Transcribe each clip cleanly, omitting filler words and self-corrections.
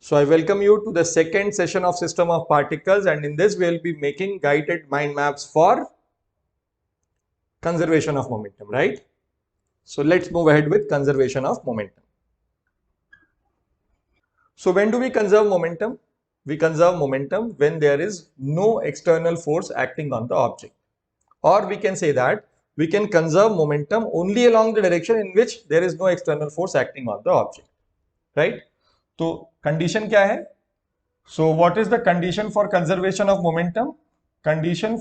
So I welcome you to the second session of system of particles, and in this we will be making guided mind maps for conservation of momentum, right? So let's move ahead with conservation of momentum. So when do we conserve momentum? We conserve momentum when there is no external force acting on the object. Or we can say that we can conserve momentum only along the direction in which there is no external force acting on the object, right? So condition क्या है? So what is the condition for conservation of momentum? Condition,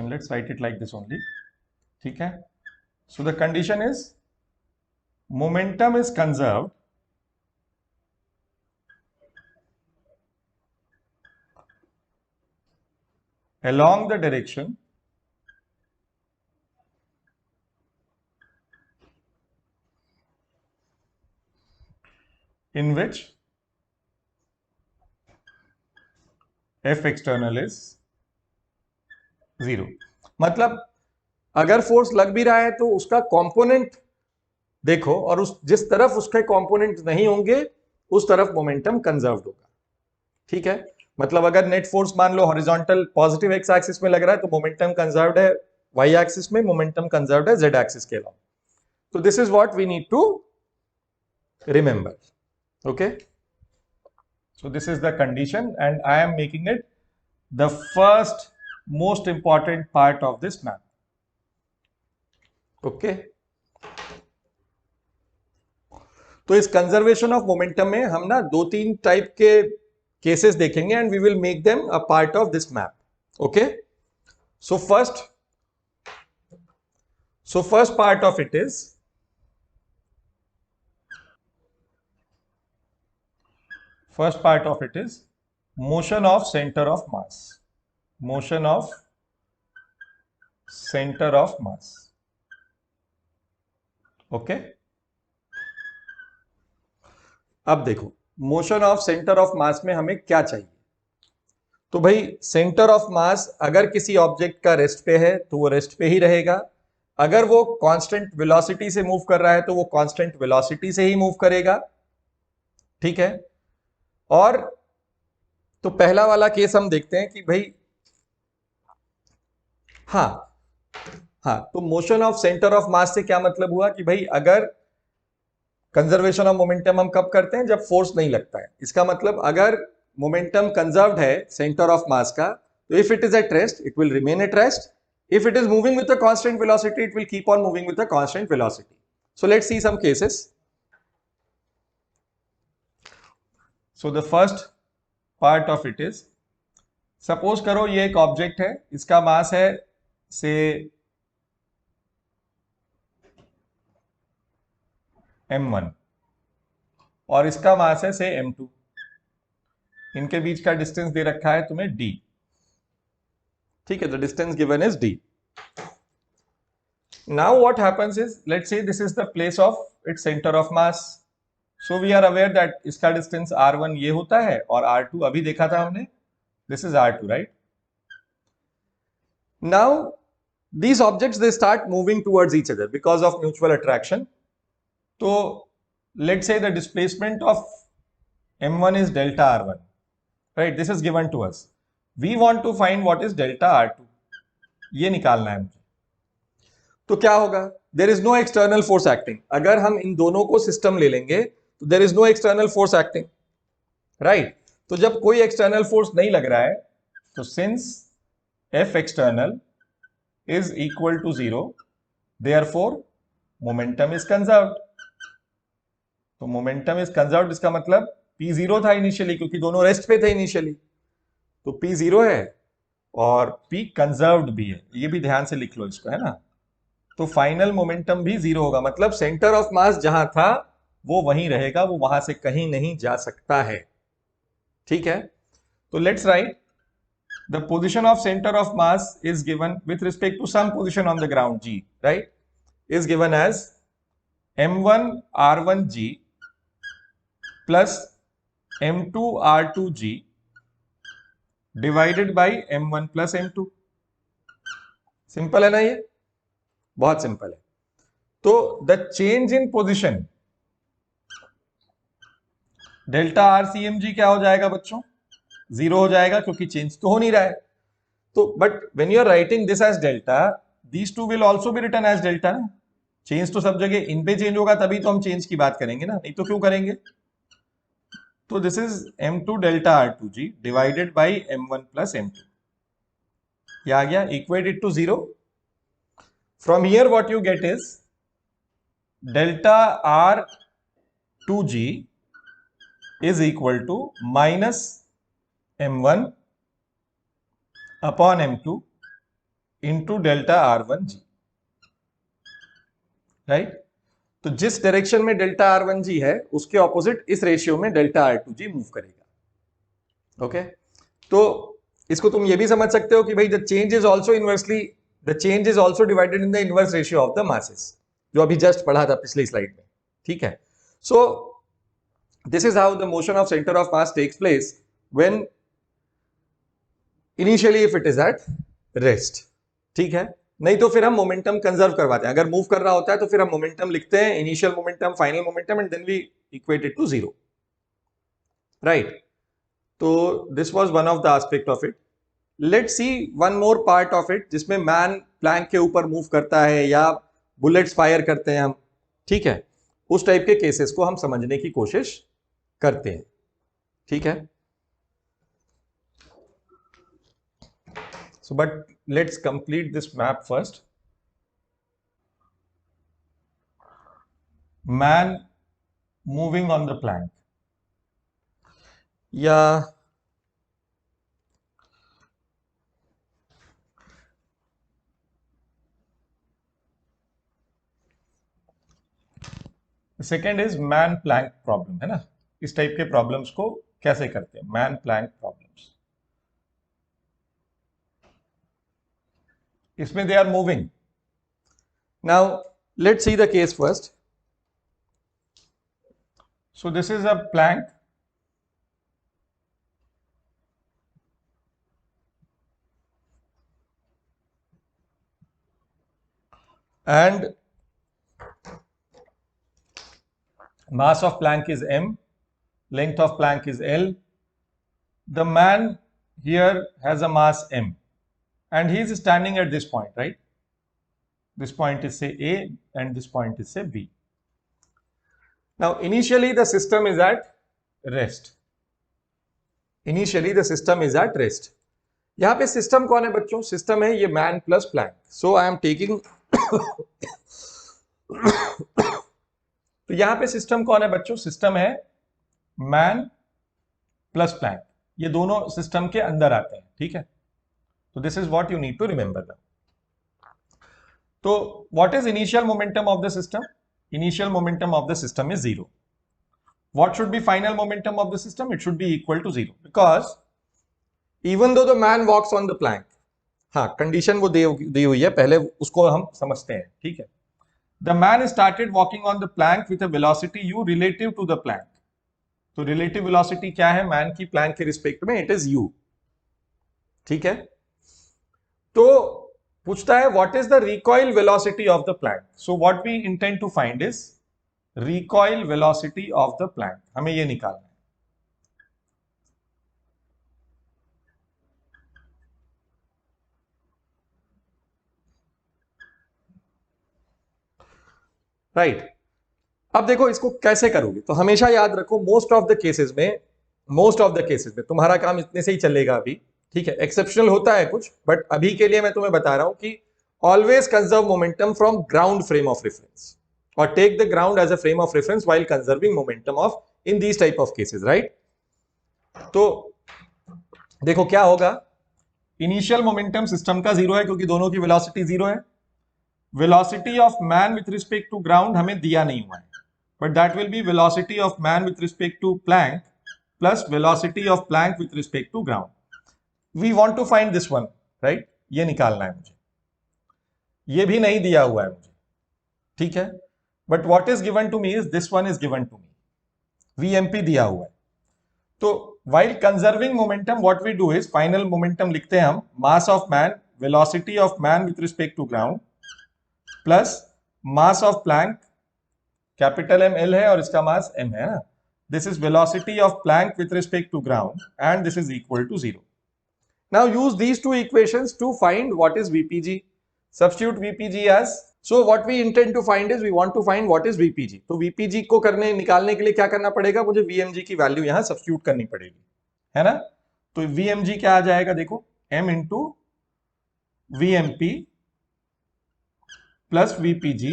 let's write it like this only. ठीक है? So the condition is momentum is conserved along the direction in which F external is 0. मतलब अगर force लग भी रहा है तो उसका कंपोनेंट देखो, और उस जिस तरफ उसके कंपोनेंट नहीं होंगे उस तरफ मोमेंटम कंजर्व्ड होगा. ठीक है, मतलब अगर नेट फोर्स मान लो हॉरिजॉन्टल पॉजिटिव एक्स एक्सिस में लग रहा है तो मोमेंटम कंजर्व्ड है वाई एक्सिस में, मोमेंटम कंजर्व्ड है जेड एक्सिस के अलावा. तो this is what we need to remember. Okay, so this is the condition and I am making it the first most important part of this map. Okay, तो इस conservation of momentum में हम ना 2-3 type के cases देखेंगे and we will make them a part of this map. Okay, so first part of it is motion of center of mass. Motion of center of mass. Okay, अब देखो motion of centre of मास में हमें क्या चाहिए. तो भाई centre of मास अगर किसी ऑब्जेक्ट का रेस्ट पे है तो वो रेस्ट पे ही रहेगा. अगर वो कांस्टेंट वेलोसिटी से मूव कर रहा है तो वो कांस्टेंट वेलोसिटी से ही मूव करेगा. ठीक है, और तो पहला वाला केस हम देखते हैं कि भाई हाँ, तो मोशन ऑफ सेंटर ऑफ मास से क्या मतलब हुआ कि भाई अगर कंजर्वेशन ऑफ मोमेंटम हम कब करते हैं, जब फोर्स नहीं लगता है. इसका मतलब अगर मोमेंटम कंजर्व्ड है सेंटर ऑफ मास का, तो if it is at rest it will remain at rest. If it is moving with a constant velocity it will keep on moving with a constant velocity. So let's see some cases. So the first part of it is, suppose करो ये एक object है, इसका मास है से m1 और इसका मास है से m2. इनके बीच का डिस्टेंस दे रखा है तुम्हें d. ठीक है, the distance given is d. Now what happens is, let's say this is the place of its centre of mass. So we are aware that इसका डिस्टेंस r1 ये होता है और r2 अभी देखा था हमने, this is r2, right. Now these objects they start moving towards each other because of mutual attraction. तो let's say the displacement of m1 is delta r1, right? This is given to us. We want to find what is delta r2. ये निकालना है मुझे. तो क्या होगा, there is no external force acting. अगर हम इन दोनों को सिस्टम ले लेंगे तो there is no external force acting, right? तो जब कोई एक्सटर्नल फोर्स नहीं लग रहा है तो since F external is equal to 0, therefore momentum is conserved. तो मोमेंटम इज कंजर्व्ड, इसका मतलब P0 था इनिशियली क्योंकि दोनों रेस्ट पे थे इनिशियली, तो P0 है और P कंजर्व्ड भी है. ये भी ध्यान से लिख लो इसको, है ना. तो फाइनल मोमेंटम भी 0 होगा, मतलब सेंटर ऑफ मास जहां था वो वहीं रहेगा, वो वहां से कहीं नहीं जा सकता है. ठीक है, तो let's write the position of center of mass is given with respect to some position on the ground g, right, is given as m1 r1g plus m2 r2g divided by m1 plus m2. Simple है ना, ये बहुत simple है. तो the change in position delta R C M G क्या हो जाएगा बच्चों? 0 हो जाएगा, क्योंकि चेंज तो हो नहीं रहा है। तो but when you are writing this as delta, these two will also be written as delta ना। चेंज तो सब जगह इन पे चेंज होगा, तभी तो हम चेंज की बात करेंगे ना, नहीं तो क्यों करेंगे? तो this is m2 delta r2g divided by m1 plus m2। ये आ गया, equate it to 0। From here what you get is delta r2g is equal to minus m1 upon m2 into delta r1g, right? तो जिस direction में delta r1g है उसके opposite इस ratio में डेल्टा r2g मूव करेगा। ओके, तो इसको तुम ये भी समझ सकते हो कि भाई the change is also divided in the inverse ratio of the masses, जो अभी जस्ट पढ़ा था पिछली स्लाइड में। ठीक है, सो this is how the motion of center of mass takes place when initially if it is at rest। ठीक है, नहीं तो फिर हम मोमेंटम कंजर्व करवाते हैं। अगर मूव कर रहा होता है तो फिर हम मोमेंटम लिखते हैं, initial momentum, final momentum, and then we equate it to 0, right? तो this was one of the aspect of it. Let's see one more part of it जिसमें मैन प्लैंक के ऊपर मूव करता है या बुलेट्स फायर करते हैं हम। ठीक है, उस टाइप के केसेस को हम समझने की कोशिश करते हैं। ठीक है, so but let's complete this map first। Man moving on the plank, yeah, second is man plank problem, है ना? इस टाइप के प्रॉब्लम्स को कैसे करते हैं, मैन प्लैंक प्रॉब्लम्स। इसमें they are moving. Now let's see the case first. So this is a plank, and mass of plank is m, length of plank is L. The man here has a mass m and he is standing at this point, right? This point is say A and this point is say B. Now initially the system is at rest. Initially the system is at rest. यहाँ पे system कौन है बच्चों? System है ये man plus plank. So I am taking तो यहाँ पे सिस्टम कौन है बच्चों? सिस्टम है मैन प्लस प्लैंक, ये दोनों सिस्टम के अंदर आते हैं। ठीक है, तो this is what you need to remember now. तो what is initial momentum of the system? Initial momentum of the system is 0। What should be final momentum of the system? It should be equal to 0 because even though the man walks on the plank, हाँ condition वो दी हुई है, पहले उसको हम समझते हैं। ठीक है, the man started walking on the plank with a velocity u relative to the plank। तो रिलेटिव वेलोसिटी क्या है मैन की प्लैंक के रिस्पेक्ट में? It is u। ठीक है, तो पूछता है what is the recoil velocity of the plank. So what we intend to find is recoil velocity of the plank, हमें ये निकालना है। राइट, अब देखो इसको कैसे करोगे, तो हमेशा याद रखो मोस्ट ऑफ द केसेस में तुम्हारा काम इतने से ही चलेगा अभी। ठीक है, एक्सेप्शनल होता है कुछ, बट अभी के लिए मैं तुम्हें बता रहा हूं कि always conserve momentum from ground frame of reference और take the ground as a frame of reference while conserving momentum of in these type of cases, right? तो देखो क्या होगा, इनिशियल मोमेंटम सिस्टम का 0 है क्योंकि दोनों की वेलोसिटी 0 है। Velocity of man with respect to ground हमें दिया नहीं हुआ है, but that will be velocity of man with respect to plank plus velocity of plank with respect to ground. We want to find this one, right? ये निकालना है मुझे, ये भी नहीं दिया हुआ है मुझे। ठीक है, but what is given to me is this one is given to me, VMP दिया हुआ है। तो while conserving momentum what we do is final momentum लिखते हैं हम mass of man, velocity of man with respect to ground plus mass of plank, capital M L है और इसका मास M है ना, this is velocity of Planck with respect to ground, and this is equal to 0. Now use these two equations to find what is VPG. Substitute VPG as, so what we intend to find is we want to find what is VPG. तो VPG को निकालने के लिए क्या करना पड़ेगा, मुझे VMG की वैल्यू यहाँ सब्स्टिट्यूट करनी पड़ेगी, है ना। तो VMG क्या आ जाएगा, देखो M into VMP plus VPG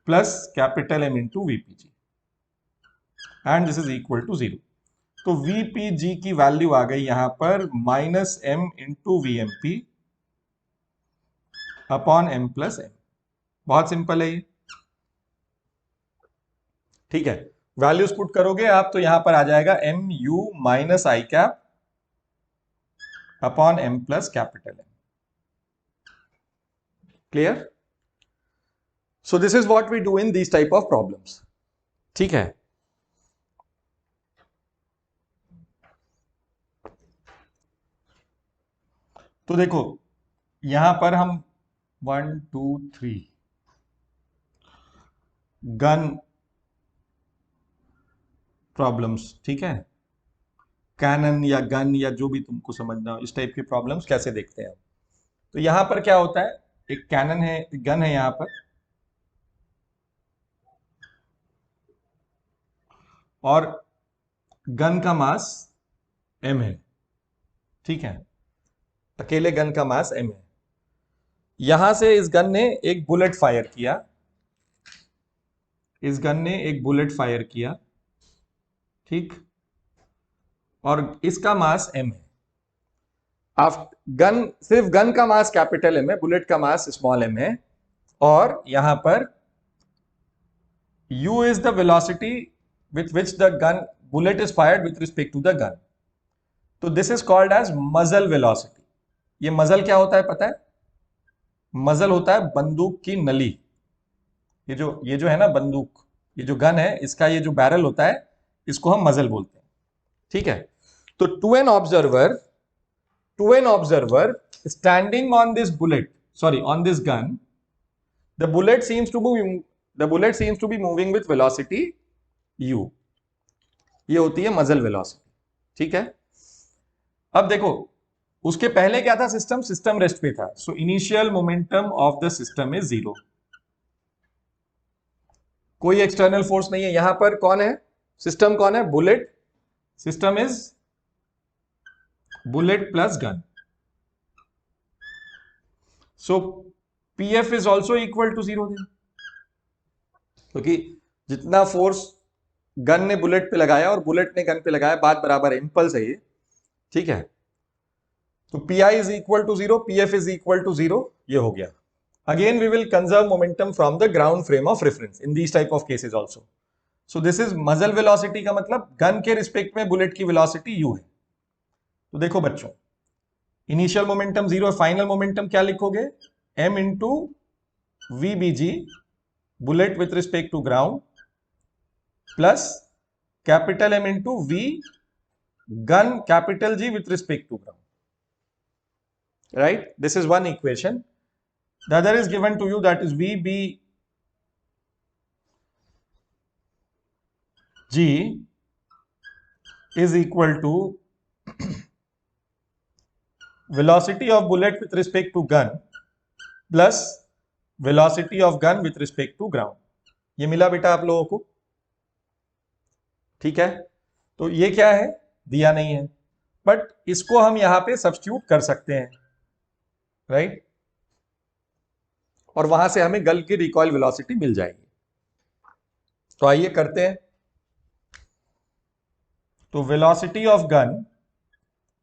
plus capital M into VPG, and this is equal to 0. तो VPG की वैल्यू आ गई यहां पर -M into VMP upon M plus M. बहुत सिंपल है ये, ठीक है। वैल्यूज पुट करोगे आप तो यहां पर आ जाएगा MU minus I cap upon M plus capital M. Clear? So this is what we do in these type of problems. ठीक है। तो देखो यहां पर हम 1 2 3 गन प्रॉब्लम्स, ठीक है, कैनन या गन या जो भी तुमको समझना हो, इस टाइप की प्रॉब्लम्स कैसे देखते हैं। तो यहां पर क्या होता है, एक कैनन है, एक गन है यहां पर, और गन का मास m है, ठीक है, अकेले गन का मास m है। यहां से इस गन ने एक बुलेट फायर किया, इस गन ने एक बुलेट फायर किया, ठीक, और इसका मास m है। गन, सिर्फ गन का मास कैपिटल M है, बुलेट का मास स्मॉल m है, और यहां पर u is the velocity with which the bullet is fired with respect to the gun. तो this is called as muzzle velocity. ये मजल क्या होता है पता है? मजल होता है बंदूक की नली। ये जो है ना बंदूक, ये जो गन है, इसका ये जो बैरल होता है, इसको हम मजल बोलते हैं, ठीक है। तो to an observer standing on this bullet, sorry on this gun, the bullet seems to be moving with velocity u. ये होती है मजल वेलोसिटी, ठीक है। अब देखो उसके पहले क्या था, सिस्टम रेस्ट पे था, so initial momentum of the system is 0. कोई एक्सटर्नल फोर्स नहीं है यहां पर। कौन है सिस्टम, कौन है, bullet. System is bullet plus gun, so PF is also equal to 0 then, क्योंकि जितना फोर्स गन ने बुलेट पे लगाया और बुलेट ने गन पे लगाया, बात बराबर है, इंपल्स है ये, ठीक है। तो PI is equal to 0, PF is equal to 0, ये हो गया। Again we will conserve momentum from the ground frame of reference in these type of cases also. So this is muzzle velocity का मतलब गन के respect में bullet की velocity u है। तो देखो बच्चों, इनिशियल मोमेंटम 0, फाइनल मोमेंटम क्या लिखोगे, m into VBG bullet with respect to ground plus capital M into V gun capital G with respect to ground. Right? This is one equation. The other is given to you, that is VBG is equal to velocity of bullet with respect to gun plus velocity of gun with respect to ground. ये मिला बेटा आप लोगों को, ठीक है। तो ये क्या है, दिया नहीं है, बट इसको हम यहां पे सब्स्टिट्यूट कर सकते हैं, राइट, और वहां से हमें गन की रिकॉइल वेलोसिटी मिल जाएगी। तो आइए करते हैं। तो velocity of gun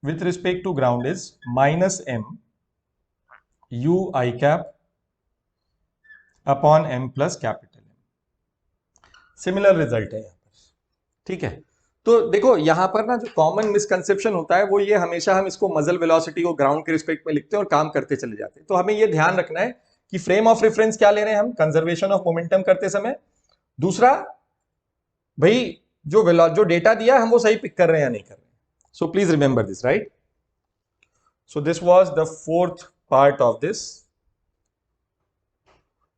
with respect to ground is -m u I cap upon m plus capital M। Similar result है यहां पर, ठीक है। तो देखो यहां पर ना जो कॉमन मिसकंसेप्शन होता है वो ये, हमेशा हम इसको मजल वेलोसिटी को ग्राउंड के रिस्पेक्ट में लिखते हैं और काम करते चले जाते हैं। तो हमें ये ध्यान रखना है कि फ्रेम ऑफ रेफरेंस क्या ले रहे हैं हम, कंजर्वेशन ऑफ मोमेंटम करते समय। दूसरा भाई जो डेटा दिया हम वो सही पिक कर रहे हैं या नहीं कर रहे हैं। So please remember this, right. So this was the fourth part of this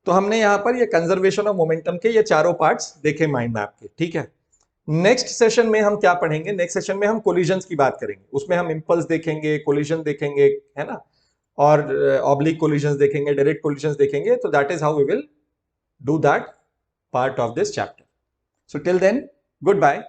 तो हमने यहां पर ये कंजर्वेशन ऑफ मोमेंटम के ये चारों पार्ट्स देखे माइंड मैप के, ठीक है। नेक्स्ट सेशन में हम क्या पढ़ेंगे, नेक्स्ट सेशन में हम कोलिजन्स की बात करेंगे, उसमें हम इंपल्स देखेंगे, कोलिजन देखेंगे, है ना, और ऑब्लिक कोलिजन्स देखेंगे, डायरेक्ट कोलिजन्स देखेंगे। तो that is how we will do that part of this chapter. So till then, good bye.